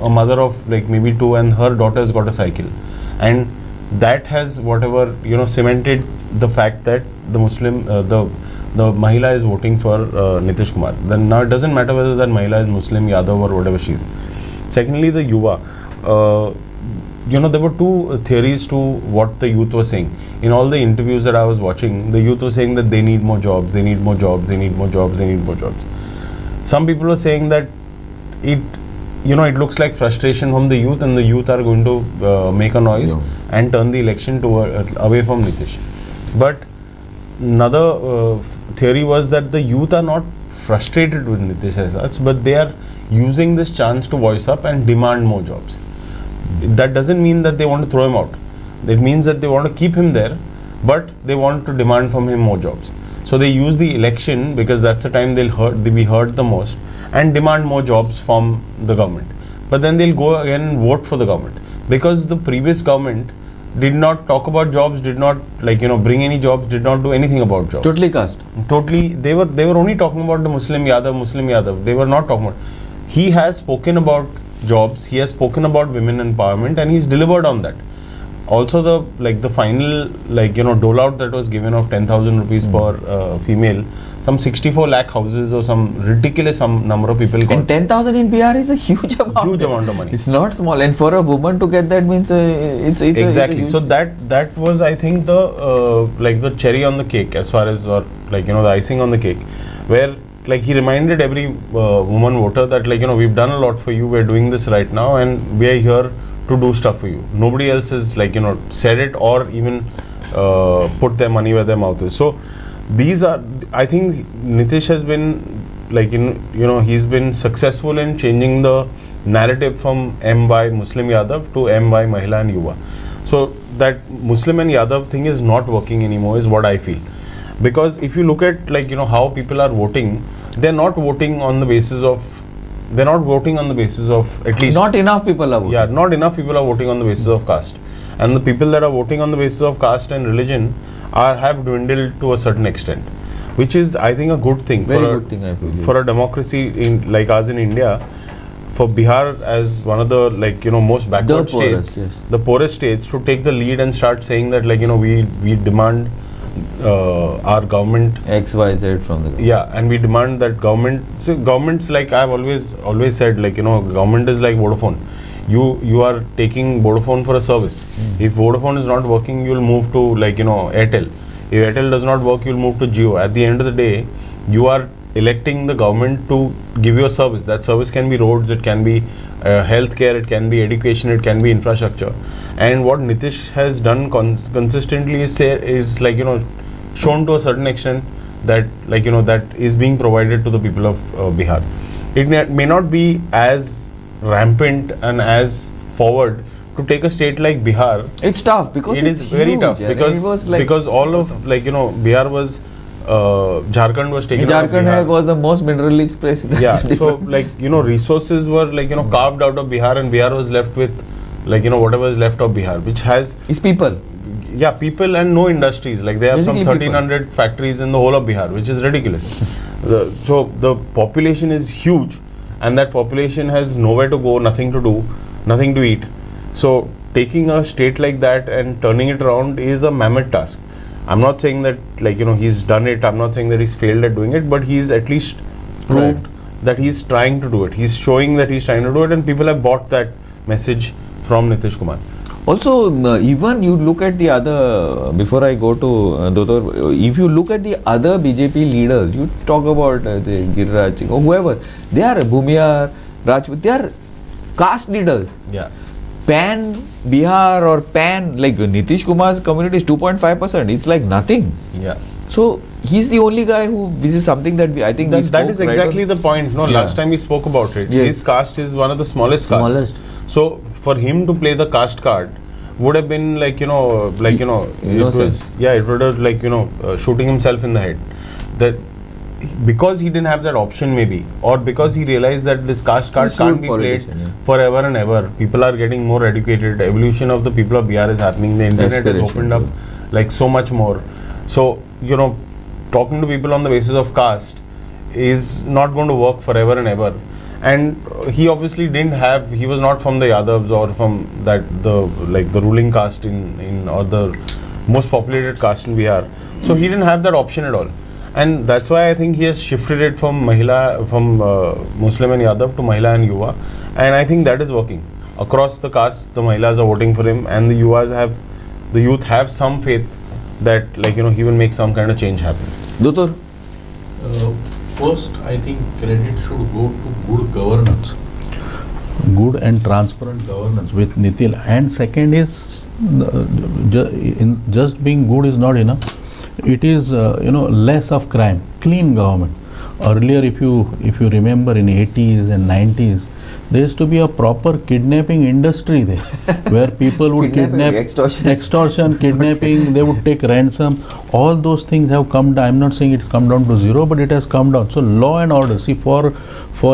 C: a mother of maybe 2, and her daughter's got a cycle, and that has cemented the fact that the Muslim the Mahila is voting for Nitish Kumar. Then now it doesn't matter whether that Mahila is Muslim, Yadav or whatever she is. Secondly, the Yuva. There were two theories to what the youth was saying. In all the interviews that I was watching, the youth was saying that they need more jobs, they need more jobs, they need more jobs, they need more jobs. Some people were saying that it looks like frustration from the youth, and the youth are going to make a noise and turn the election away from Nitish. But another theory was that the youth are not frustrated with Nitish as such, but they are using this chance to voice up and demand more jobs. That doesn't mean that they want to throw him out. It means that they want to keep him there, but they want to demand from him more jobs. So they use the election, because that's the time they'll be heard the most, and demand more jobs from the government. But then they'll go again and vote for the government, because the previous government did not talk about jobs, did not bring any jobs, did not do anything about jobs.
A: Totally cast.
C: Totally, they were only talking about the Muslim Yadav. They were not talking about. He has spoken about jobs, he has spoken about women empowerment, and he's delivered on that. Also the final dole out that was given of 10,000 rupees per female, some 64 lakh houses or some ridiculous number of people got.
A: And 10,000 in Bihar is a huge amount.
C: Huge amount of money.
A: It's not small, and for a woman to get that means it's
C: exactly. So that was, I think, the cherry on the cake, as far as the icing on the cake, where he reminded every woman voter that we've done a lot for you, we're doing this right now, and we are here to do stuff for you. Nobody else has said it or even put their money where their mouth is. So these are, I think Nitish has been he's been successful in changing the narrative from M by Muslim Yadav to M by Mahila and Yuva. So that Muslim and Yadav thing is not working anymore, is what I feel. Because if you look at how people are voting, they're not voting on the basis of at least
A: not enough people are voting.
C: Yeah, not enough people are voting on the basis of caste, and the people that are voting on the basis of caste and religion have dwindled to a certain extent, which is, I think, a good thing.
A: Very good thing, I believe.
C: For a democracy like us in India, for Bihar as one of the most backward states, the poorest states, to take the lead and start saying that we demand our government
A: XYZ from the government.
C: Yeah, and we demand that government. So governments, I've always said, government is like Vodafone. You are taking Vodafone for a service. If Vodafone is not working, you'll move to Airtel. If Airtel does not work, you'll move to Jio. At the end of the day, you are electing the government to give you a service. That service can be roads, it can be healthcare, it can be education, it can be infrastructure. And what Nitish has done consistently is shown to a certain extent that that is being provided to the people of Bihar. It may not be as rampant and as forward to take a state like Bihar.
A: It's tough because
C: it is very tough, because all of Bihar was Jharkhand was taken out of Bihar.
A: Jharkhand was the most mineral rich place.
C: Yeah, so resources were carved out of Bihar, and Bihar was left with whatever is left of Bihar, which has
A: is people.
C: Yeah, people and no industries. They have
A: Basically
C: some 1300 factories in the whole of Bihar, which is ridiculous. So the population is huge, and that population has nowhere to go, nothing to do, nothing to eat. So taking a state like that and turning it around is a mammoth task. I'm not saying that he's done it, I'm not saying that he's failed at doing it, but he's at least proved that he's trying to do it. He's showing that he's trying to do it, and people have bought that message from Nitish Kumar.
A: Also, even you look at the other, before I go to Dr. If you look at the other BJP leaders, you talk about the Giriraj Singh or whoever, they are Bhumia, Rajput, they are caste leaders.
C: Yeah.
A: Pan Bihar or Pan, like Nitish Kumar's community is 2.5%. It's like nothing.
C: Yeah.
A: So he's the only guy who, this is something that I think we
C: That is
A: spoke, right,
C: exactly
A: on-
C: the point. No,
A: Yeah.
C: last time we spoke about it.
A: Yes.
C: His caste is one of the smallest castes.
D: Smallest.
C: So for him to play the caste card would have been like it
A: Innocence.
C: would have shooting himself in the head. That because he didn't have that option maybe, or because he realized that this caste card
A: He's
C: can't
A: shrewd
C: be played
A: politician, yeah.
C: forever and ever. People are getting more educated. Evolution of the people of Bihar is happening. The internet has
A: Aspiration,
C: opened up like so much more. So talking to people on the basis of caste is not going to work forever and ever. And he obviously he was not from the Yadavs or from the ruling caste in or the most populated caste in Bihar. So he didn't have that option at all. And that's why I think he has shifted it from Muslim and Yadav to Mahila and Yuva. And I think that is working. Across the castes, the Mahilas are voting for him, and the youth have some faith that he will make some kind of change happen.
A: Dr.
D: First, I think credit should go to good governance, good and transparent governance with Nitil. And second is, just being good is not enough. It is less of crime, clean government. Earlier, if you remember, in 80s and 90s, there used to be a proper kidnapping industry there, where people would kidnap, extortion, kidnapping, they would take ransom. All those things have come down. I'm not saying it's come down to zero, but it has come down. So law and order, see, for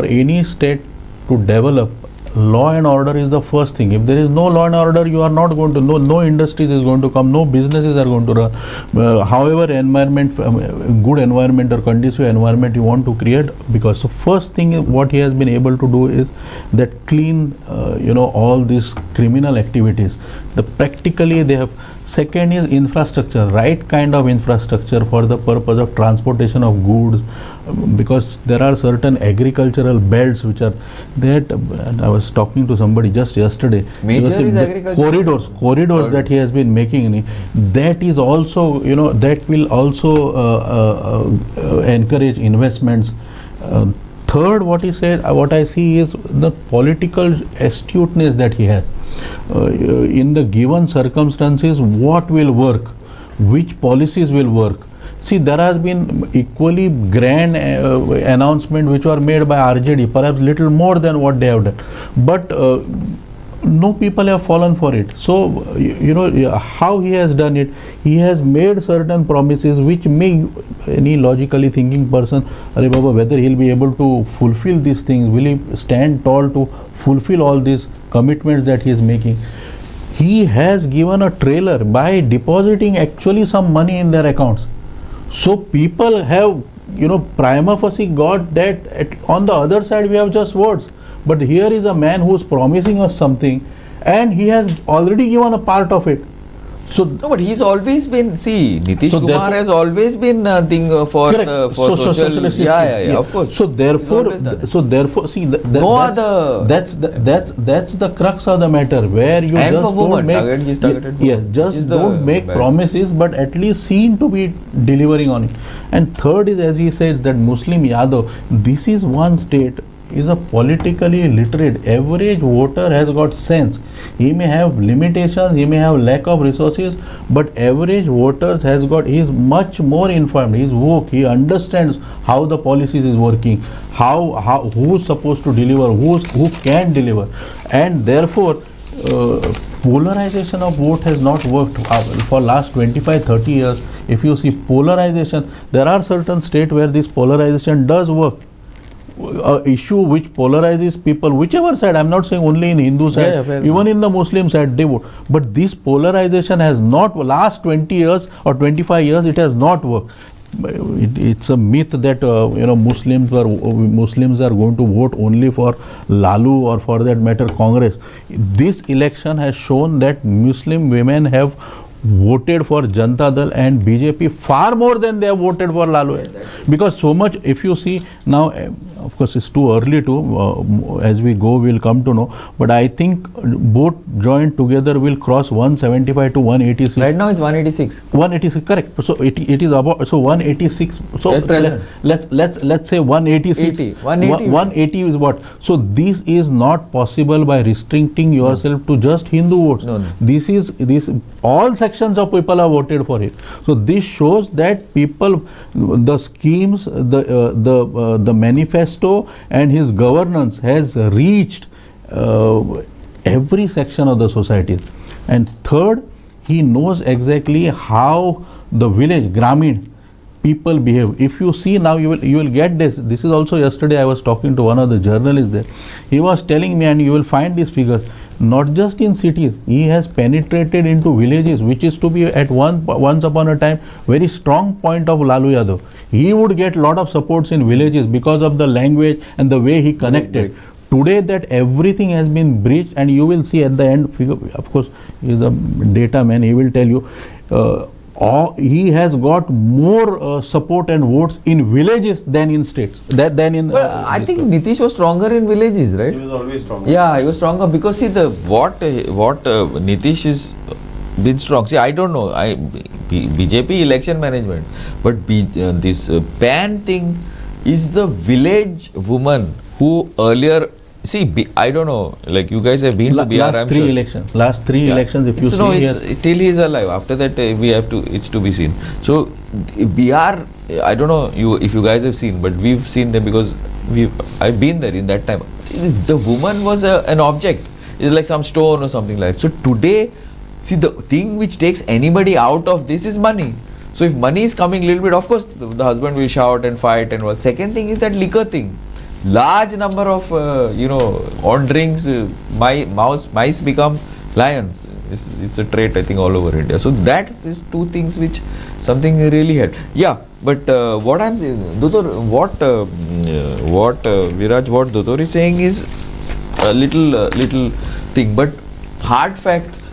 D: any state to develop, law and order is the first thing. If there is no law and order, you are not going to, no industries is going to come, no businesses are going to run. However good environment or conducive environment you want to create, because so first thing what he has been able to do is that clean all these criminal activities. Practically they have. Second is infrastructure, right kind of infrastructure for the purpose of transportation of goods, because there are certain agricultural belts which are that. I was talking to somebody just yesterday.
A: Major is agriculture.
D: Corridors that he has been making. That is also that will also encourage investments. Third, what he said, what I see is the political astuteness that he has. In the given circumstances, what will work, which policies will work. See, there has been equally grand announcement which were made by RJD, perhaps little more than what they have done, but no people have fallen for it. So how he has done it, he has made certain promises which may any logically thinking person, Are Baba, whether he'll be able to fulfill these things, will he stand tall to fulfill all these commitments that he is making. He has given a trailer by depositing actually some money in their accounts. So people have prima facie got that. On the other side we have just words, but here is a man who is promising us something, and he has already given a part of it. So
A: no, but he's always been, Nitish
D: So
A: Kumar has always been thing for
D: socialist.
A: Yeah, of course.
D: So therefore, see, that's the crux of the matter, where you
A: and
D: just
A: for women,
D: don't don't make promises, but at least seem to be delivering on it. And third is, as he said, that Muslim Yadav, this is one state is a politically literate. Average voter has got sense. He may have limitations, he may have lack of resources, but average voters has got, he is much more informed, he is woke, he understands how the policies is working, how who's supposed to deliver, who can deliver, and therefore polarization of vote has not worked for last 25-30 years. If you see polarization, there are certain states where this polarization does work. Issue which polarizes people, whichever side, I'm not saying only in Hindu side, even in the Muslim side they vote, but this polarization has not, last 20 years or 25 years it has not worked. It's a myth that Muslims are going to vote only for Lalu or for that matter Congress. This election has shown that Muslim women have voted for Janata Dal and BJP far more than they have voted for Lalu. Because so much, if you see now, of course it's too early to, as we go we'll come to know, but I think both joined together will cross 175 to 186.
A: Right now it's 186.
D: 186, correct. So it is about, so 186. So
A: At present.
D: let's say 186.
A: 80, 180.
D: 180 is what? So this is not possible by restricting yourself to just Hindu votes.
A: No.
D: This all sections of people have voted for it. So this shows that people, the schemes, the manifesto and his governance has reached every section of the society. And third, he knows exactly how the village, Gramin, people behave. If you see now, you will get this. This is also yesterday I was talking to one of the journalists there. He was telling me, and you will find these figures, not just in cities. He has penetrated into villages, which is to be at once upon a time very strong point of Lalu Yadav. He would get lot of supports in villages because of the language and the way he connected.
A: Right.
D: Today that everything has been breached, and you will see at the end figure, of course he is a data man, he will tell you he has got more support and votes in villages than in states, than in
A: Well, I think Nitish was stronger in villages, right?
C: He was always strong.
A: Yeah, he was stronger because see what Nitish is been strong. See, I don't know. BJP election management, but this PAN thing is the village woman who earlier. See, I don't know. Like you guys have been to Bihar.
D: Last three elections, if you see,
A: no, it's till he is alive. After that, we have to. It's to be seen. So Bihar, I don't know if you guys have seen, but we've seen them because I've been there in that time. The woman was an object. It's like some stone or something like that. So today, see, the thing which takes anybody out of this is money. So if money is coming a little bit, of course, the husband will shout and fight and what. Second thing is that liquor thing. Large number of on drinks, mice become lions. It's a trait I think all over India. So that is two things which something really had. Yeah, but what I'm saying, what Viraj, what Dotor is saying is a little thing, but hard facts.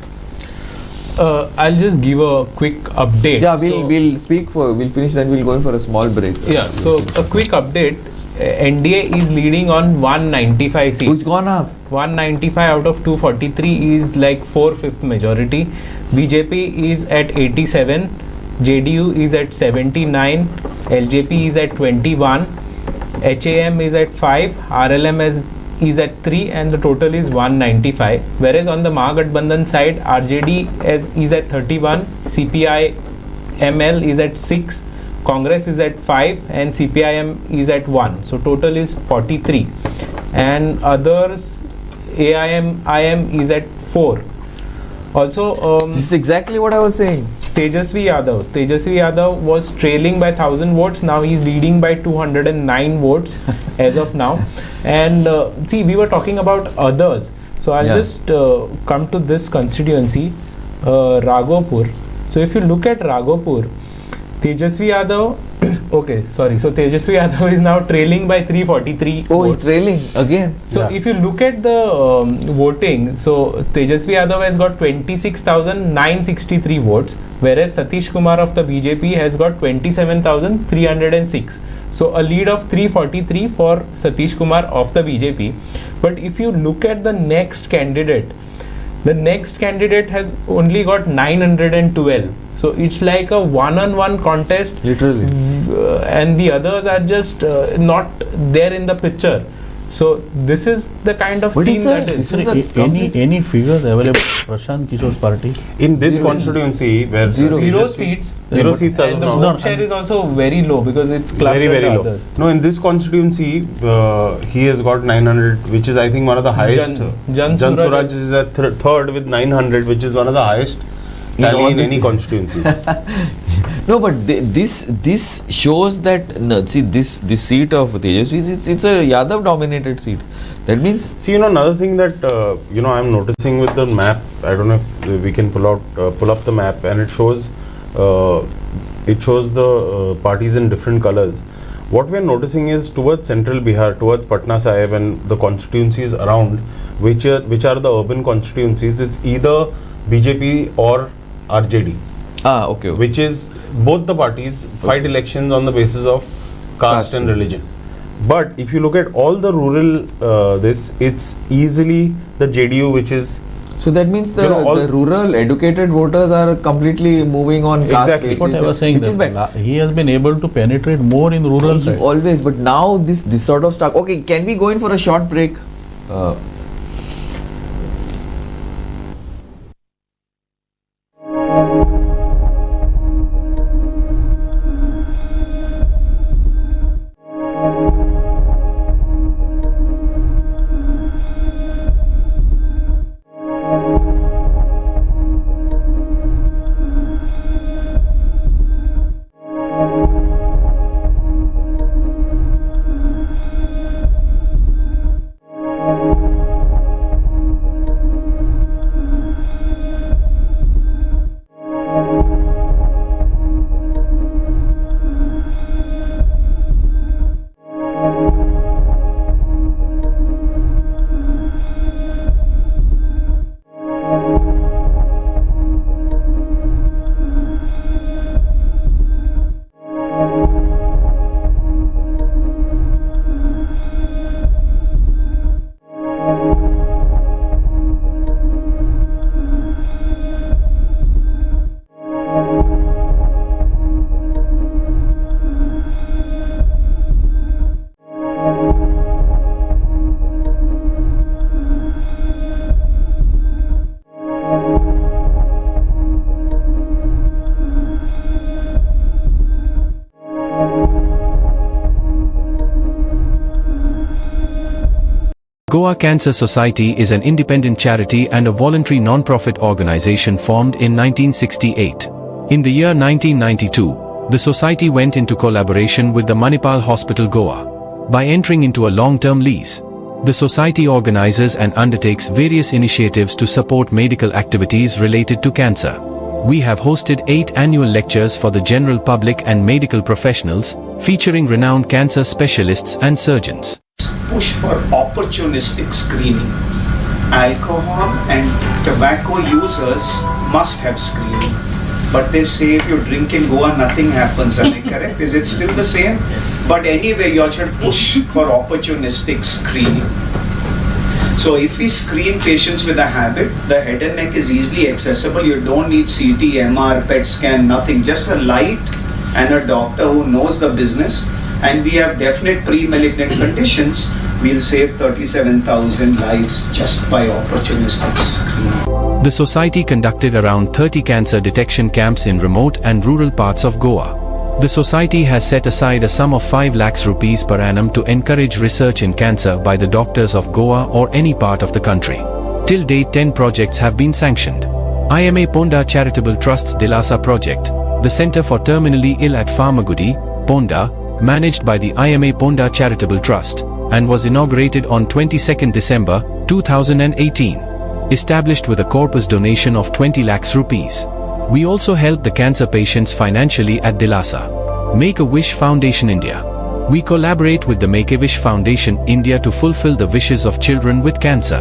B: I'll just give a quick update.
A: Yeah, we'll finish, then we'll go in for a small break.
B: Yeah, so a quick update. NDA is leading on 195 seats.
A: Who's gone up?
B: 195 out of 243 is like 4/5 majority. BJP is at 87, JDU is at 79, LJP is at 21, HAM is at 5, RLM is at 3, and the total is 195. Whereas on the Mahagathbandhan side, RJD is at 31, CPI ML is at 6, Congress is at 5, and CPIM is at 1. So total is 43. And others, IM is at 4. Also,
A: This is exactly what I was saying.
B: Tejasvi Yadav was trailing by 1000 votes. Now he's leading by 209 votes as of now. And see, we were talking about others. So I'll just come to this constituency, Raghopur. So if you look at Raghopur, Tejasvi Yadav, so Tejasvi Yadav is now trailing by 343
A: Oh,
B: votes.
A: he's trailing again.
B: So if you look at the voting, so Tejasvi Yadav has got 26,963 votes, whereas Satish Kumar of the BJP has got 27,306. So a lead of 343 for Satish Kumar of the BJP. But if you look at the next candidate has only got 912. So it's like a one-on-one contest.
A: Literally.
B: And the others are just not there in the picture. So this is the kind of
A: But
B: scene
A: it's
B: that is.
D: any figures available Prashant Kishore's party?
C: In this constituency, where
B: Zero seats.
C: Zero seats as of
B: And the
C: now.
B: vote share is also very low because it's clubbed
C: Very,
B: with
C: very
B: the
C: low.
B: others.
C: No, in this constituency, he has got 900, which is I think one of the highest.
B: Jan
C: Jan
B: Suraj
C: Suraj is at third with 900, which is one of the highest tally in any constituencies.
A: No, but this shows that this seat of Tejasvi, it's a Yadav dominated seat. That means
C: See, another thing that I'm noticing with the map. I don't know if we can pull up the map, and it shows the parties in different colors. What we are noticing is towards central Bihar, towards Patna Sahib, and the constituencies around, which are the urban constituencies. It's either BJP or RJD,
A: Okay.
C: which is both the parties fight elections on the basis of caste and religion. But if you look at all the rural it's easily the JDU which is
A: So that means the,
C: You know, all-
A: the rural educated voters are completely moving on caste
C: Exactly.
A: basis,
D: What I was saying,
A: which is bad.
D: he has been able to penetrate more in rural
A: He
D: side.
A: always, but now this sort of stuff. Okay, can we go in for a short break?
E: Goa Cancer Society is an independent charity and a voluntary non-profit organization formed in 1968. In the year 1992, the society went into collaboration with the Manipal Hospital Goa. By entering into a long-term lease, the society organizes and undertakes various initiatives to support medical activities related to cancer. We have hosted 8 annual lectures for the general public and medical professionals, featuring renowned cancer specialists and surgeons.
F: Push for opportunistic screening. Alcohol and tobacco users must have screening. But they say if you drink in Goa, nothing happens. Am I correct? Is it still the same? But anyway, you all should push for opportunistic screening. So if we screen patients with a habit, the head and neck is easily accessible. You don't need CT, MR, PET scan, nothing. Just a light and a doctor who knows the business. And we have definite pre-malignant conditions. We'll save 37,000 lives just by opportunistic screening.
E: The society conducted around 30 cancer detection camps in remote and rural parts of Goa. The society has set aside a sum of 5 lakhs rupees per annum to encourage research in cancer by the doctors of Goa or any part of the country. Till date, 10 projects have been sanctioned. IMA Ponda Charitable Trust's Dilasa project, the Center for Terminally Ill at Farmagudi, Ponda, managed by the IMA Ponda Charitable Trust, and was inaugurated on 22nd December 2018. Established with a corpus donation of 20 lakhs rupees. We also help the cancer patients financially at Dilasa. Make-A-Wish Foundation India. We collaborate with the Make-A-Wish Foundation India to fulfill the wishes of children with cancer.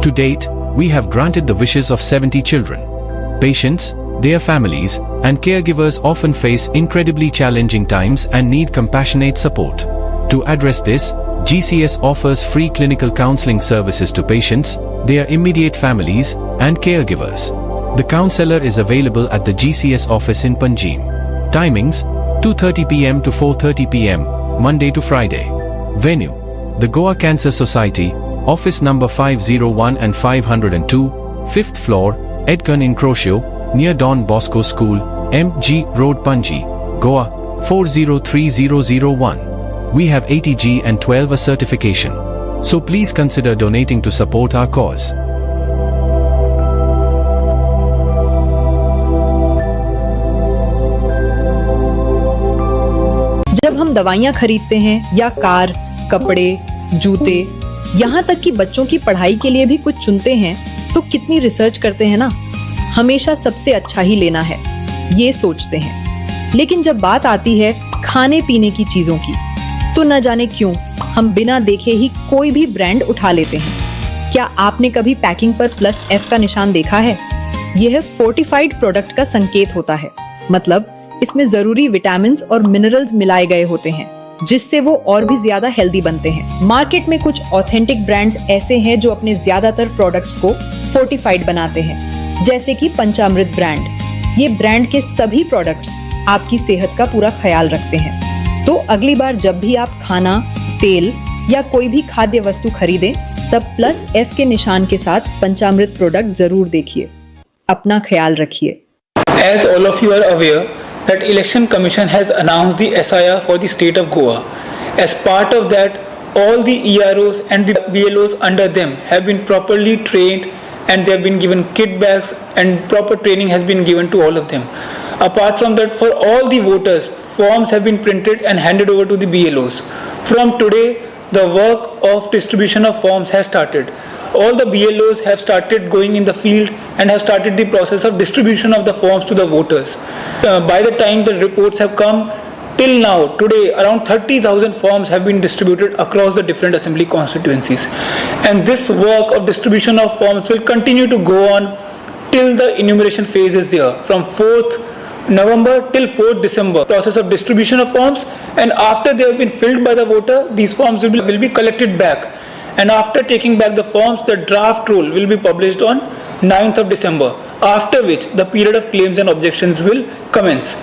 E: To date, we have granted the wishes of 70 children. Patients, their families, and caregivers often face incredibly challenging times and need compassionate support. To address this, GCS offers free clinical counseling services to patients, their immediate families, and caregivers. The counselor is available at the GCS office in Panjim. Timings: 2:30 p.m. to 4:30 p.m., Monday to Friday. Venue: the Goa Cancer Society, office number 501 and 502, 5th floor, Edcon in Crocio, near Don Bosco School, MG Road, Panji, Goa 403001. We have 80G and 12A certification. So please consider donating to support our cause.
G: जब हम दवाइयाँ खरीदते हैं या car, कपड़े, जूते, यहाँ तक कि बच्चों की पढ़ाई के लिए भी कुछ चुनते हैं, तो कितनी रिसर्च करते हैं ना। हमेशा सबसे अच्छा ही लेना है, ये सोचते हैं। लेकिन जब बात आती है खाने पीने की चीजों की, तो न जाने क्यों हम बिना देखे ही कोई भी ब्रांड उठा लेते हैं। क्या आपने कभी पैकिंग पर +F का निशान देखा है? यह फोर्टिफाइड प्रोडक्ट का संकेत होता है, मतलब इसमें जरूरी विटामिन और मिनरल्स मिलाए गए होते हैं, जिससे वो और भी ज्यादा हेल्दी बनते हैं। मार्केट में कुछ ऑथेंटिक ब्रांड्स ऐसे हैं जो अपने ज्यादातर प्रोडक्ट्स को फोर्टिफाइड बनाते हैं, जैसे कि पंचामृत ब्रांड। ये ब्रांड के सभी प्रोडक्ट्स आपकी सेहत का पूरा ख्याल रखते हैं। तो अगली बार जब भी आप खाना, तेल या कोई भी खाद्य वस्तु खरीदें, तब +F के निशान के साथ पंचामृत प्रोडक्ट जरूर देखिए। अपना ख्याल रखिए।
H: As all of you are aware that Election Commission has announced the SIR for the state of Goa. As part of that, all the EROs and the BLOs under them have been properly trained and they have been given kit bags and proper training has been given to all of them. Apart from that, for all the voters, forms have been printed and handed over to the BLOs. From today, the work of distribution of forms has started. All the BLOs have started going in the field and have started the process of distribution of the forms to the voters. By the time the reports have come, till now, today, around 30,000 forms have been distributed across the different assembly constituencies. And this work of distribution of forms will continue to go on till the enumeration phase is there, from 4th November till 4th December. Process of distribution of forms, and after they have been filled by the voter, these forms will be collected back. And after taking back the forms, the draft roll will be published on 9th of December, after which the period of claims and objections will commence.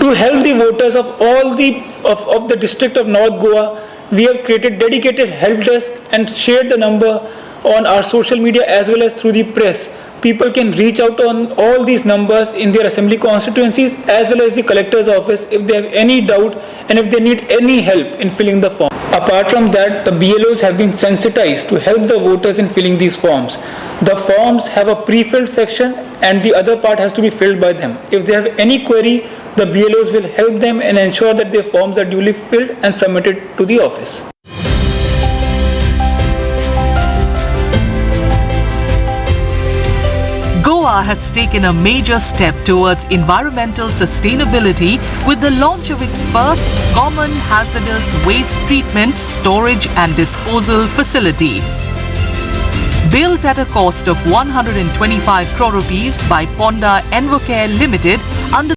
H: To help the voters of all the district of North Goa, we have created dedicated help desk and shared the number on our social media as well as through the press. People can reach out on all these numbers in their assembly constituencies as well as the collector's office if they have any doubt and if they need any help in filling the form. Apart from that, the BLOs have been sensitized to help the voters in filling these forms. The forms have a pre-filled section and the other part has to be filled by them. If they have any query, the BLOs will help them and ensure that their forms are duly filled and submitted to the office.
I: Goa has taken a major step towards environmental sustainability with the launch of its first common hazardous waste treatment, storage and disposal facility. Built at a cost of 125 crore rupees by Ponda Envocare Limited under